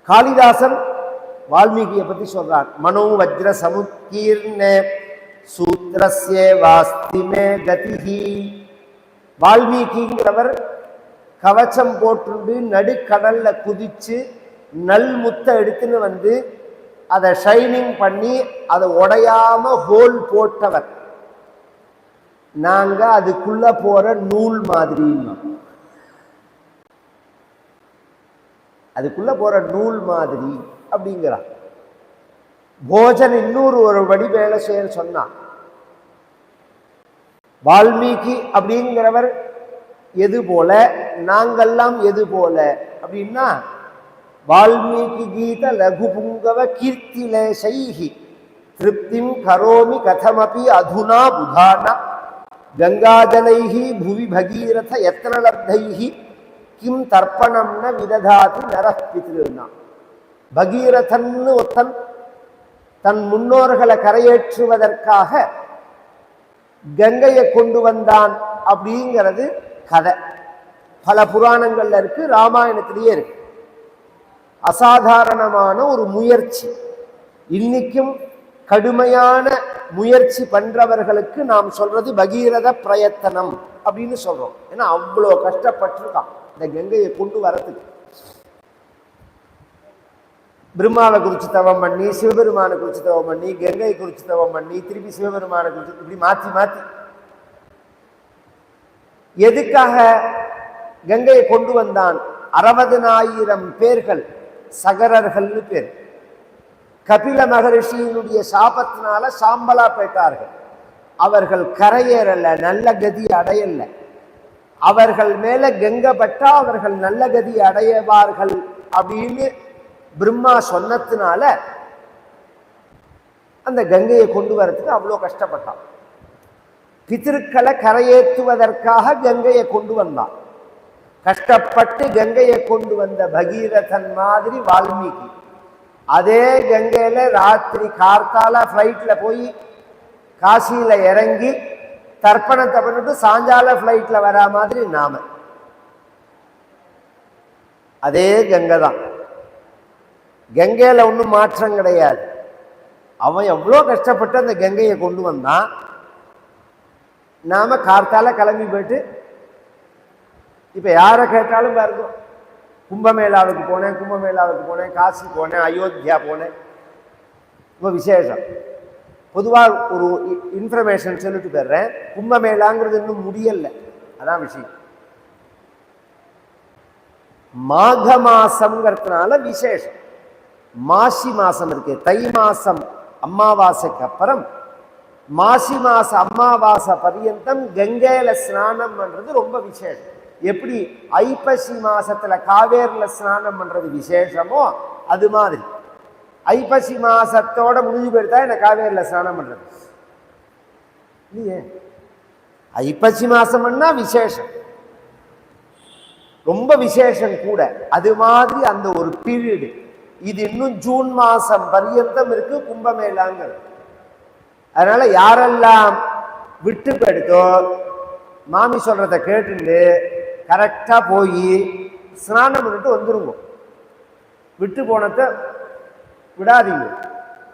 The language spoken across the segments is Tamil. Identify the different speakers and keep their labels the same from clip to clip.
Speaker 1: காளிதாசன் வால்மீகியை பத்தி சொல்றார். மனோ வஜ்ர சமுத்கீர்ண சூத்ரஸ்ய வாஸ்திமே கதிஹி. வால்மீகிங்கிறவர் கவச்சம் போட்டு நடுக்கடல்ல குதிச்சு நல் முத்த எடுத்துன்னு வந்து அதை ஷைனிங் பண்ணி அதை உடையாம ஹோல் போட்டவர். நாங்க அதுக்குள்ள போற நூல் மாதிரி, அதுக்குள்ள போற நூல் மாதிரி அப்படிங்கிறார். போஜன் இன்னொரு ஒரு வடி வேலை செய்ய சொன்னான். வால்மீகி அப்படிங்கிறவர் எது போல, நாங்கெல்லாம் எது போல அப்படின்னா, வால்மீகி கீத லகுபுங்கவ கீர்த்திலேசைஹி திருப்திம் கரோமி கதமபி அதுனா புதானா கங்காஜலைஹி புவி பகீரத யத்னலப்தைஹி கிம் தர்ப்பணம்ன விததாதி நரஹ் பித்ருனா. பகீரதன்னு ஒருத்தன் தன் முன்னோர்களை கரையேற்றுவதற்காக கங்கையை கொண்டு வந்தான் அப்படிங்கிறது கதை. பல புராணங்கள்ல இருக்கு, ராமாயணத்திலேயே இருக்கு. அசாதாரணமான ஒரு முயற்சி. இன்னைக்கும் கடுமையான முயற்சி பண்றவர்களுக்கு நாம் சொல்றது பகீரத பிரயத்தனம் அப்படின்னு சொல்றோம். ஏன்னா அவ்வளோ கஷ்டப்பட்டிருக்கான் இந்த கங்கையை கொண்டு வரதுக்கு. பிரம்மாவை குறிச்சு தவம் பண்ணி, சிவபெருமானை குறிச்சு தவம் பண்ணி, கங்கை குறிச்சு தவம் பண்ணி, திருப்பி சிவபெருமானை குறிச்சு, இப்படி மாத்தி மாத்தி எதுக்காக கங்கையை கொண்டு வந்தான்? 60,000 பேர்கள் சகரர்கள்னு பேர். கபில மகரிஷியினுடைய சாபத்தினால சாம்பலா போயிட்டார்கள். அவர்கள் கரையேறல, நல்ல கதி அடையல. அவர்கள் மேல கங்கை பட்டா அவர்கள் நல்ல கதி அடையவார்கள் அப்படின்னு பிரம்மா சொன்னதுனால அந்த கங்கையை கொண்டு வரதுக்கு அவ்வளோ கஷ்டப்பட்டான். பித்திருக்களை கரையேற்றுவதற்காக கங்கையை கொண்டு வந்தான். கஷ்டப்பட்டு கங்கையை கொண்டு வந்த பகீரதன் மாதிரி வால்மீகி அதே கங்கையில ராத்திரி கார்த்தால ஃப்ளைட்ல போய் காசியில இறங்கி தர்ப்பணத்தை பண்ணிட்டு சாயங்கால ஃப்ளைட்ல வரா மாதிரி நாம அதே கங்கை தான். கங்கையில ஒன்றும் மாற்றம் கிடையாது. அவன் எவ்வளோ கஷ்டப்பட்டு அந்த கங்கையை கொண்டு வந்தான். நாம கார்த்தால கிளம்பி போயிட்டு இப்ப யாரை கேட்டாலும் பாருங்க, கும்பமேளாவுக்கு போனேன், காசி போனேன், அயோத்தியா போனேன். ரொம்ப விசேஷம். பொதுவாக ஒரு இன்ஃபர்மேஷன் சொல்லிட்டு போயிடுறேன். கும்பமேளாங்கிறது இன்னும் முடியல, அதான் விஷயம். மாக மாசம்ங்கிறதுனால விசேஷம். மாசி மாசம் இருக்கு, தை மாசம் அமாவாசைக்கு அப்புறம் மாசி மாச அமாவாசை பர்யந்தம் கங்கையில ஸ்நானம் பண்றது ரொம்ப விசேஷம். எப்படி ஐப்பசி மாசத்துல காவேரில ஸ்நானம் பண்றது விசேஷமோ அது மாதிரி ஐப்பசி மாசத்தோட முடிஞ்சு போயிட்டா என்ன காவேரில ஸ்நானம் பண்றது இல்லையே. ஐப்பசி மாசம்னா விசேஷம், ரொம்ப விசேஷம் கூட. அது மாதிரி அந்த ஒரு பீரியடு. இது இன்னும் ஜூன் மாசம் பர்யந்தம் இருக்கு கும்பமேளாங்கிறது. அதனால யாரெல்லாம் விட்டு போயிடுதோ மாமி சொல்றத கேட்டுட்டு கரெக்டா போய் ஸ்நானம் பண்ணிட்டு வந்துருங்க. விட்டு போனத விடாதீங்க.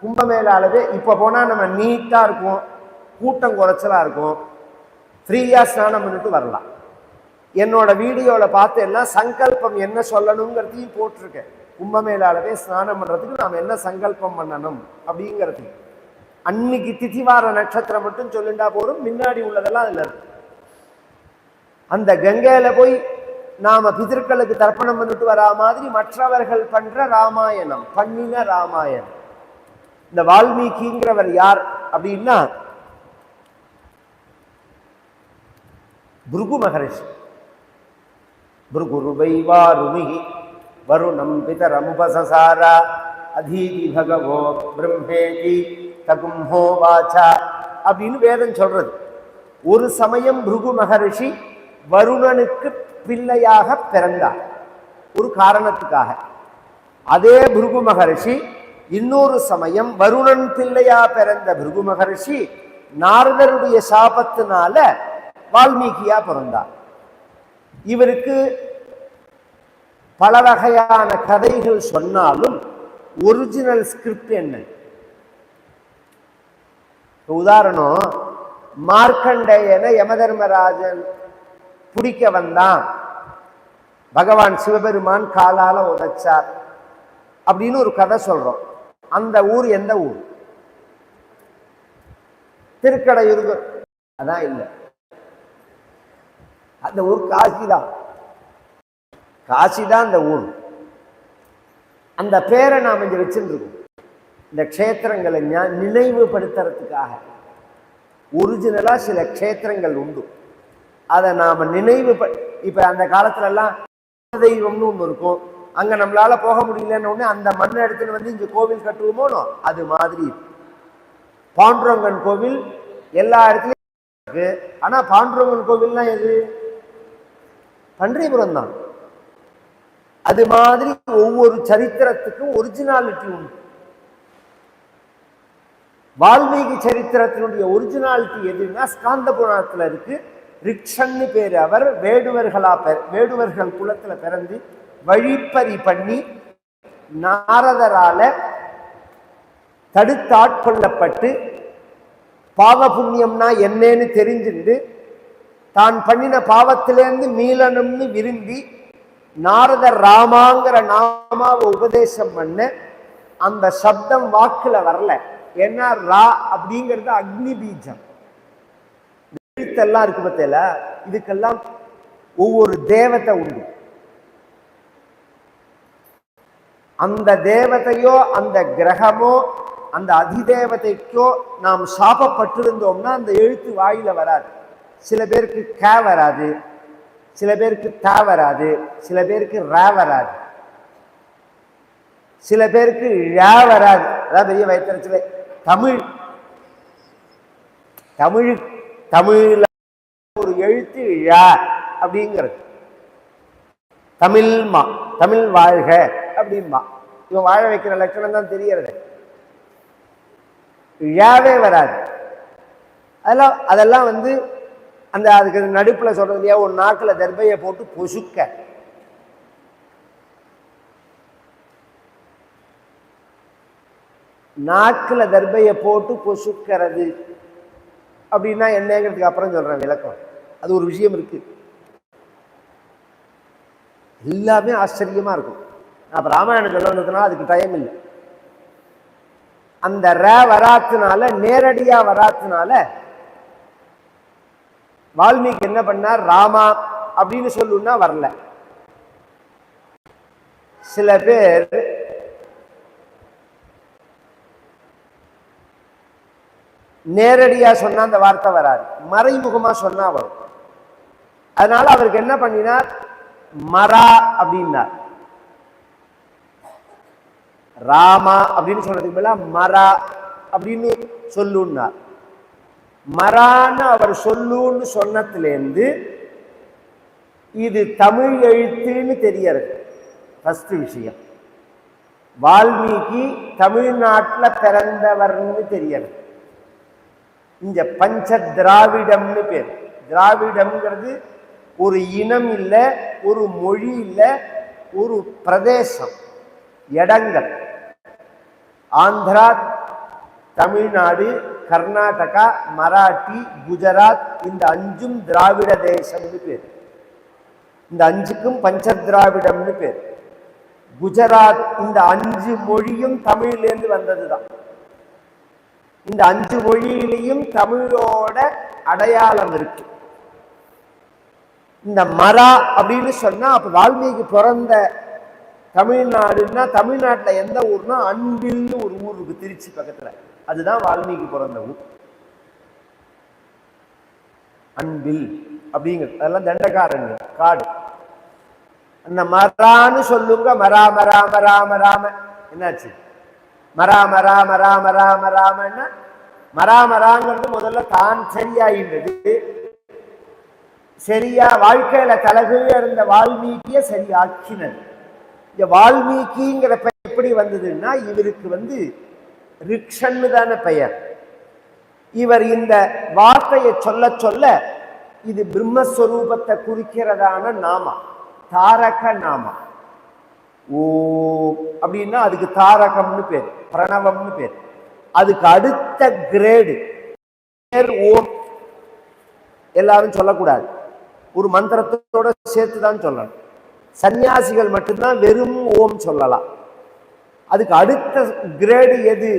Speaker 1: கும்பமேளாவே இப்ப போனா நம்ம நீட்டா இருக்கும், கூட்டம் குறைச்சலா இருக்கும், ஃப்ரீயா ஸ்நானம் பண்ணிட்டு வரலாம். என்னோட வீடியோல பார்த்து எல்லாம் சங்கல்பம் என்ன சொல்லணுங்கிறதையும் போட்டிருக்கேன். கும்பமேளாவே ஸ்நானம் பண்றதுக்கு நாம் என்ன சங்கல்பம் பண்ணணும் அப்படிங்கிறது. அன்னைக்கு திதிவார நட்சத்திரம் மட்டும் சொல்லிண்டா போறோம், முன்னாடி உள்ளதெல்லாம் அதுல இருக்கு. அந்த கங்கையில போய் நாம பிதர்களுக்கு தர்ப்பணம் பண்ணிட்டு வரா மாதிரி மற்றவர்கள் பண்ற ராமாயணம், பண்ணின ராமாயணம். இந்த வால்மீகிங்கிறவர் யார் அப்படின்னா பிருகு மகரிஷி. பிருகுருவை வாருமிகி வருணம் பிதரமுபசசாரா அதீதி பகவோ பிரம்மேதி தகும்ஹோ வாச்சா அப்படின்னு வேதம் சொல்றது. ஒரு சமயம் பிருகு மகரிஷி வருணனுக்கு பிள்ளையாக பிறந்தார் ஒரு காரணத்துக்காக. அதே பிருகு மகரிஷி இன்னொரு சமயம் வருணன் பிள்ளையா பிறந்த பிருகு மகரிஷி நாரதருடைய சாபத்தினால வால்மீகியா பிறந்தார். இவருக்கு பல வகையான கதைகள் சொன்னாலும் ஒரிஜினல் ஸ்கிரிப்ட் என்ன? உதாரணம், மார்க்கண்டேயனை யமதர்மராஜன் பிடிக்க வந்தான், பகவான் சிவபெருமான் காலால உதைச்சார் அப்படின்னு ஒரு கதை சொல்றோம். அந்த ஊர் எந்த ஊர்? திருக்கடையூர். அதான் இல்லை, அந்த ஊர் காசிதான். காசிதான் அந்த ஊர். அந்த பேரை நாம் இங்க வச்சுருக்கோம் இந்த க்ஷேத்திரங்களை நினைவுபடுத்துறதுக்காக. ஒரிஜினலா சில க்ஷேத்திரங்கள் உண்டு, அதை நாம இப்ப அந்த காலத்துல எல்லாம் தெய்வம்னு ஒண்ணு இருக்கும், அங்க நம்மளால போக முடியலன்னு ஒண்ணு அந்த மண்ணை எடுத்துன்னு வந்து இங்க கோவில் கட்டுவோமோ, அது மாதிரி பாண்டுரங்கன் கோவில் எல்லா இடத்துலயும் இருக்கு. ஆனா பாண்டுரங்கன் கோவில்னா எது? பன்றிபுரம் தான். அது மாதிரி ஒவ்வொரு சரித்திரத்துக்கும் ஒரிஜினாலிட்டி உண்டு. வால்மீகி சரித்திரத்தினுடைய ஒரிஜினாலிட்டி எதுன்னா ஸ்காந்த புராணத்துல இருக்கு. ரிக்ஷன்னு பேரு. அவர் வேடுவர்கள் குலத்துல பிறந்து வழிப்பறி பண்ணி நாரதரால தடுத்தாட்கொள்ளப்பட்டு பாவ புண்ணியம்னா என்னன்னு தெரிஞ்சுட்டு தான் பண்ணின பாவத்திலேருந்து மீளணும்னு விரும்பி நாரதர் ராமாங்கிற நாமாவை உபதேசம் பண்ண அந்த சப்தம் வாக்குல வரல. ஏன்னா ரா அப்படிங்கிறது அக்னி பீஜம். எழுத்தெல்லாம் இருக்கு பத்தியில, இதுக்கெல்லாம் ஒவ்வொரு தேவதை உண்டு. அந்த தேவதையோ அந்த கிரகமோ அந்த அதிதேவதைக்கோ நாம் சாபப்பட்டிருந்தோம்னா அந்த எழுத்து வாயில வராது. சில பேருக்கு க வராது, சில பேருக்கு த வராது, சில பேருக்கு ர வராது, சில பேருக்கு ழ வராது. அதான் பெரிய வயிற்றுல தமிழ்ல ஒரு எழுத்து ழ அப்படிங்கிறது. தமிழ்மா, தமிழ் வாழ்க அப்படின்பா. இவன் வாழ வைக்கிற லட்சணம் தான் தெரியறது. ழவே வராது. அதெல்லாம் வந்து அந்த அதுக்கு நடுப்புல சொல்றது இல்லையா, ஒரு நாக்குல தர்பையை போட்டு பொசுக்க. நாக்குல தர்பையை போட்டு பொசுக்கிறது அப்படின்னா என்னங்கிறதுக்கு அப்புறம் சொல்றேன் விளக்கம். அது ஒரு விஷயம் இருக்கு, எல்லாமே ஆச்சரியமா இருக்கும். அப்ப ராமாயணம் சொல்றதுனால அதுக்கு டைம் இல்லை. அந்த ர வராத்துனால, நேரடியா வராத்துனால வால்மீகி என்ன பண்ணார், ராமா அப்படின்னு சொல்லுன்னா வரல. சில பேர் நேரடியா சொன்னா அந்த வார்த்தை வராது, மறைமுகமா சொன்னா வரும். அதனால அவருக்கு என்ன பண்ணினார், மரா அப்படின்னார். ராமா அப்படின்னு சொன்னதுக்கு மேல மரா அப்படின்னு சொல்லுன்னார். மரான்னு அவர் சொல்லுன்னு சொன்னதுலேருந்து இது தமிழ் எழுத்துன்னு தெரியறது ஃபர்ஸ்ட் விஷயம். வால்மீகி தமிழ்நாட்டில் பிறந்தவர்னு தெரியறது. இங்க பஞ்ச திராவிடம்னு பேர். திராவிடம்ங்கிறது ஒரு இனம் இல்லை, ஒரு மொழி இல்லை, ஒரு பிரதேசம், இடங்கள். ஆந்திரா, தமிழ்நாடு, கர்நாடகா, மராட்டி, குஜராத், இந்த அஞ்சும் திராவிட தேசம்னு பேர். இந்த அஞ்சுக்கும் பஞ்ச திராவிடம்னு பேர். குஜராத், இந்த 5 மொழியும் தமிழ்லேருந்து வந்ததுதான். இந்த 5 மொழியிலையும் தமிழோட அடையாளம் இருக்கு. இந்த மரா அப்படின்னு சொன்னா அப்ப வால்மீகி பிறந்த தமிழ்நாடுன்னா, தமிழ்நாட்டில் எந்த ஊர்னா அன்பில்னு ஒரு ஊர் இருக்கு திருச்சி பக்கத்துல, அதுதான் வால்மீகி பிறந்த ஊர். அன்பில் அப்படிங்கிறது அதெல்லாம் தண்டகாரண்யம் காடு. அந்த மரான்னு சொல்லுங்க, மரா மரா மராம ராம என்னாச்சு, மரா மரா மராம ராம ராமன்னா மராமராங்கிறது முதல்ல தான் சரியாயின்றது. சரியா வாழ்க்கையில தலகுல இருந்த வால்மீகிய சரியாக்கினது. இந்த வால்மீகிங்கிற பெயர் எப்படி வந்ததுன்னா, இவருக்கு வந்து ரிக்ஷன்னு தானே பெயர். இவர் இந்த வார்த்தையை சொல்ல சொல்ல இது பிரம்மஸ்வரூபத்தை குறிக்கிறதான நாமா, தாரக நாமா. ஓம் அப்படின்னா அதுக்கு தாரகம்னு பேர், பிரணவம்னு பேர். அதுக்கு அடுத்த கிரேடு ஓம் எல்லாரும் சொல்லக்கூடாது, ஒரு மந்திரத்தோட சேர்த்து தான் சொல்லணும். சன்னியாசிகள் மட்டும்தான் வெறும் ஓம் சொல்லலாம். அதுக்கு அடுத்த கிரேடு எது,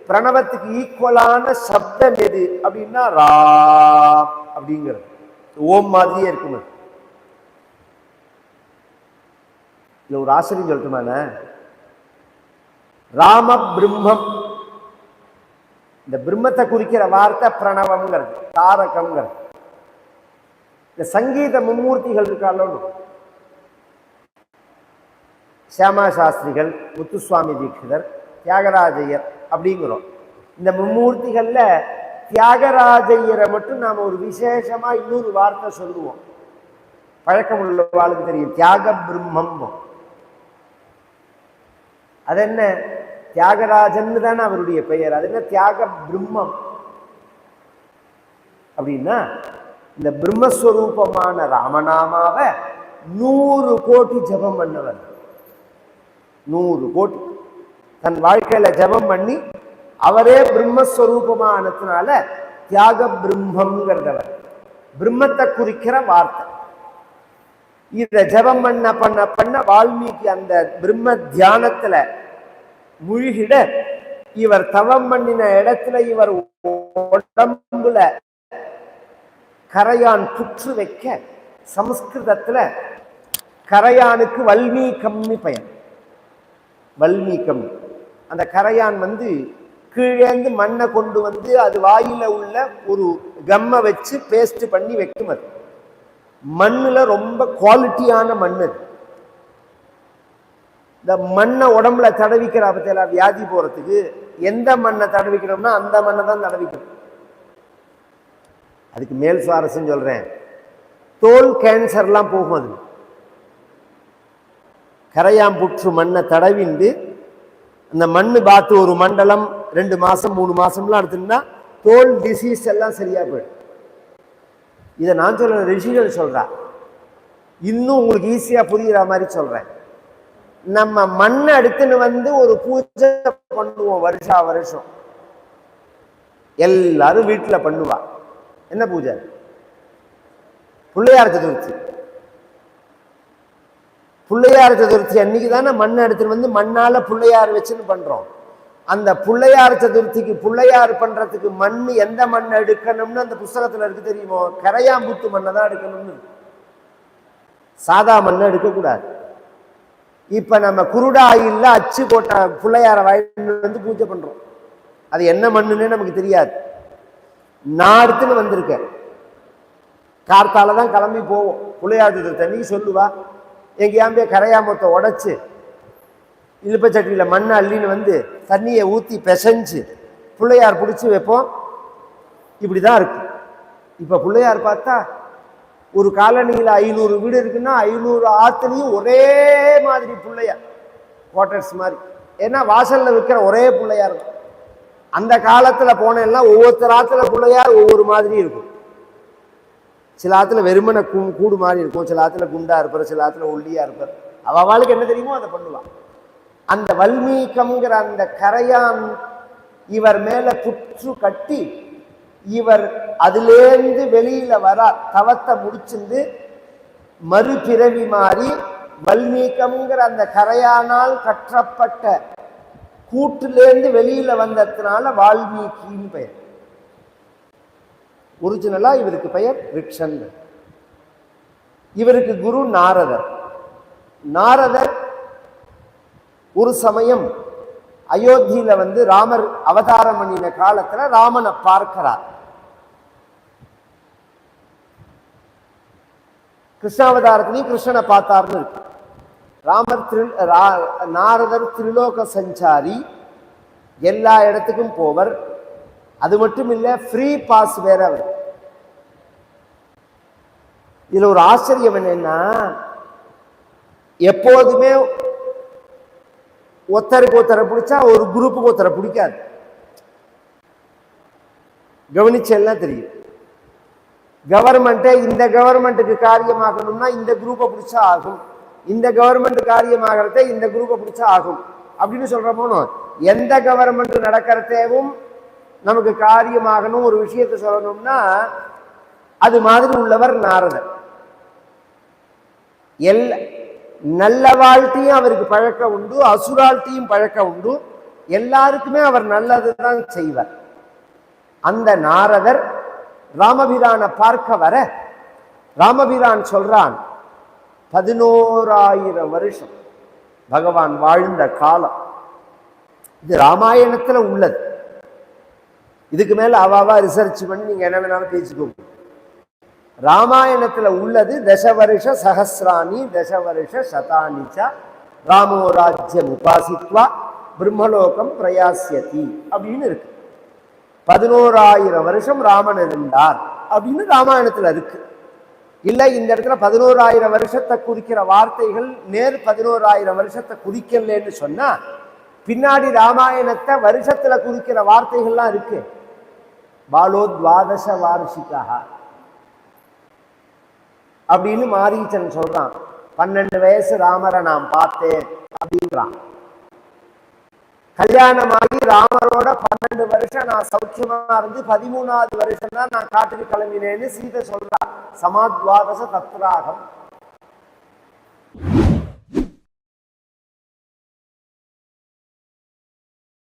Speaker 1: பிரணவத்துக்கு ஈக்குவலான சப்தம் எது அப்படின்னா ராம் அப்படிங்கிறது. ஓம் மாதிரியே இருக்கும். இல்ல ஒரு ஆசிரியர் சொல்லட்டுமான, ராம பிரம்மம், இந்த பிரம்மத்தை குறிக்கிற வார்த்தை பிரணவம்ங்கிறது, தாரகம்ங்கிறது. இந்த சங்கீத மும்மூர்த்திகள் இருக்காளோ, சியாமா சாஸ்திரிகள், முத்துசுவாமி தீட்சிதர், தியாகராஜையர் அப்படிங்கிறோம். இந்த மும்மூர்த்திகள்ல தியாகராஜையரை மட்டும் நாம ஒரு விசேஷமா இன்னொரு வார்த்தை சொல்லுவோம். பழக்கம் உள்ள வாழ்க்கை தெரியும், தியாக பிரம்மம். அது என்ன, தியாகராஜன் தானே அவருடைய பெயர், அது என்ன தியாக பிரம்மம் அப்படின்னா, இந்த பிரம்மஸ்வரூபமான ராமநாமாவை 100 கோடி ஜபம் பண்ணவர். 100 கோடி தன் வாழ்க்கையில ஜபம் பண்ணி அவரே பிரம்மஸ்வரூபமானதுனால தியாக பிரம்மங்கிறவர், பிரம்மத்தை குறிக்கிற வார்த்தை. இத ஜபம் பண்ண பண்ண பண்ண வால்மீகி அந்த பிரம்ம தியானத்துல முழுகிட, இவர் தவம் பண்ணின இடத்துல இவர் உடம்புல கரையான் புற்று வைக்க, சமஸ்கிருதத்துல கரையானுக்கு வல்மீகம்னு பெயர். வல்மீகம், அந்த கரையான் கீழேந்து மண்ணை கொண்டு அது வாயில உள்ள ஒரு கம்மை வச்சு பேஸ்ட் பண்ணி வைக்கும். அது மண்ணுல ரொம்ப குவாலிட்டியான மண். இந்த மண்ணை உடம்புல தடவிக்கிற பத்தியில வியாதி போறதுக்கு எந்த மண்ணை தடவிக்கிறோம்னா அந்த மண்ணை தான் தடவிக்கணும். அதுக்கு மேல் சுவாரஸ்யம் சொல்றேன், தோல் கேன்சர்லாம் போகும். அது கரையாம்புற்று மண்ணை தடவிண்டு அந்த மண்ணு பார்த்து ஒரு மண்டலம் 2 மாசம் 3 மாசம்லாம் எடுத்துன்னா தோல் டிசீஸ் எல்லாம் சரியா போயிடும். இதை நான் சொல்ற, ரிஷிகள் சொல்றா. இன்னும் உங்களுக்கு ஈஸியா புரியுற மாதிரி சொல்றேன். நம்ம மண்ணை எடுத்துன்னு ஒரு பூஜை பண்ணுவோம், வருஷா வருஷம் எல்லாரும் வீட்டுல பண்ணுவா. என்ன பூஜை? பிள்ளையார் சதுர்த்தி. பிள்ளையார் சதுர்த்தி அன்னைக்கு தானே மண்ணை எடுத்துட்டு மண்ணால பிள்ளையார் வச்சுன்னு பண்றோம். அந்த பிள்ளையார் சதுர்த்திக்கு பிள்ளையார் பண்றதுக்கு மண் எந்த மண்ணை எடுக்கணும்னு அந்த புஸ்தகத்துல இருக்கு தெரியுமோ? கரையாம்புத்து மண்ணை தான் எடுக்கணும்னு. சாதா மண்ணை எடுக்கக்கூடாது. இப்ப நம்ம குருடாயில்ல அச்சு போட்ட பிள்ளையார வாங்கி பூஜை பண்றோம். அது என்ன மண்ணுன்னே நமக்கு தெரியாது. நான் எடுத்துன்னு வந்திருக்கேன். கார்த்தால தான் கிளம்பி போவோம். பிள்ளையார் சதுர்த்தி நீ சொல்லுவா, எங்கேயாம்பே கரையாம்பத்தை உடைச்சு இழுப்பச்சட்டியில மண்ணை அள்ளின்னு தண்ணியை ஊற்றி பிசைஞ்சு பிள்ளையார் பிடிச்சி வைப்போம். இப்படிதான் இருக்கு. இப்ப பிள்ளையார் பார்த்தா ஒரு காலனியில் 500 வீடு இருக்குன்னா 500 ஆத்துலையும் ஒரே மாதிரி பிள்ளையார், குவார்டர்ஸ் மாதிரி. ஏன்னா வாசல்ல வைக்கிற ஒரே பிள்ளையார். அந்த காலத்துல போனேன்னா ஒவ்வொருத்தர் ஆத்துல பிள்ளையார் ஒவ்வொரு மாதிரி இருக்கும். சில ஆத்துல வெறுமனை கூடு மாதிரி இருக்கும், சில ஆத்துல குண்டா இருப்பார், சில ஆத்துல ஒல்லியா இருப்பார். அவளுக்கு என்ன தெரியுமோ அதை பண்ணுவான். அந்த வல்மீகம்ங்கிற அந்த கரையான் இவர் மேல புற்று கட்டி இவர் அதிலேந்து வெளியில வர தவத்தை முடிச்சிருந்து மறுபிறவி மாறி வல்மீகம்ங்கிற அந்த கரையானால் கற்றப்பட்ட கூட்டிலேருந்து வெளியில வந்ததுனால வால்மீகின்னு பெயர். ஒரிஜினலா இவருக்கு பெயர் ரிக்ஷன். இவருக்கு குரு நாரதர். நாரதர் ஒரு சமயம் அயோத்தியில ராமர் அவதாரம் பண்ணின காலத்துல ராமனை பார்க்கிறார். கிருஷ்ணாவதாரத்திலையும் கிருஷ்ணனை பார்த்தார்னு இருக்கு. நாரதர் திரிலோக சஞ்சாரி, எல்லா இடத்துக்கும் போவர். அது மட்டும் இல்ல, ஃப்ரீ பாஸ் வேற அவர். இதுல ஒரு ஆச்சரியம் என்னன்னா, எப்போதுமே ஒருத்தருக்கு ஒருத்தரை பிடிச்சா ஒரு குரூப்புக்கு ஒருத்தரை பிடிக்காது. கவனிச்செல்லாம் தெரியும். கவர்மெண்ட்டே இந்த கவர்மெண்ட்டுக்கு காரியமாகணும்னா இந்த குரூப்பை பிடிச்சா ஆகும், இந்த கவர்மெண்ட் காரியமாகறதே இந்த குரூப்பை பிடிச்சா ஆகும் அப்படின்னு சொல்றோமோ. எந்த கவர்மெண்ட் நடக்கிறதேவும் நமக்கு காரியமாகணும் ஒரு விஷயத்தை சொல்லணும்னா அது மாதிரி உள்ளவர் நாரதர். நல்ல வாழ்க்கையும் அவருக்கு பழக்கம் உண்டு, அசுராழ்த்தையும் பழக்கம் உண்டு. எல்லாருக்குமே அவர் நல்லதுதான் செய்வார். அந்த நாரதர் ராமபிரானை பார்க்க வர ராமபிரான் சொல்றான், 11,000 வருஷம் பகவான் வாழ்ந்த காலம். இது ராமாயணத்துல உள்ளது. இதுக்கு மேல அவாவா ரிசர்ச் பண்ணி நீங்க என்ன வேணாலும் பேசிக்கோங்க. ராமாயணத்துல உள்ளது தசவருஷ சஹசிராணி தசவருஷ சதானிச்ச ராமோ ராஜ்யம் உபாசித்வா பிரம்மலோகம் பிரயாசியதி அப்படின்னு இருக்கு. 11,000 வருஷம் ராமன் இருந்தார் அப்படின்னு ராமாயணத்துல இருக்கு. இல்லை இந்த இடத்துல 11,000 வருஷத்தை குறிக்கிற வார்த்தைகள் நேர் 11,000 வருஷத்தை குறிக்கலன்னு சொன்னா பின்னாடி ராமாயணத்தை வருஷத்துல குறிக்கிற வார்த்தைகள்லாம் இருக்கு. பாலோ துவாதச வார்ஷிகா அப்படின்னு மாரீச்சன் சொல்றான். 12 வயசு ராமரை நான் பார்த்தேன் அப்படின்றான். கல்யாணமாகி ராமரோட 12 வருஷம் நான் சௌக்கியமா இருந்து 13வது வருஷம் தான் நான் காட்டுக்கு கிளம்பினேன்னு சீதை சொல்றா. சமாத்வாதச தத்ராகம்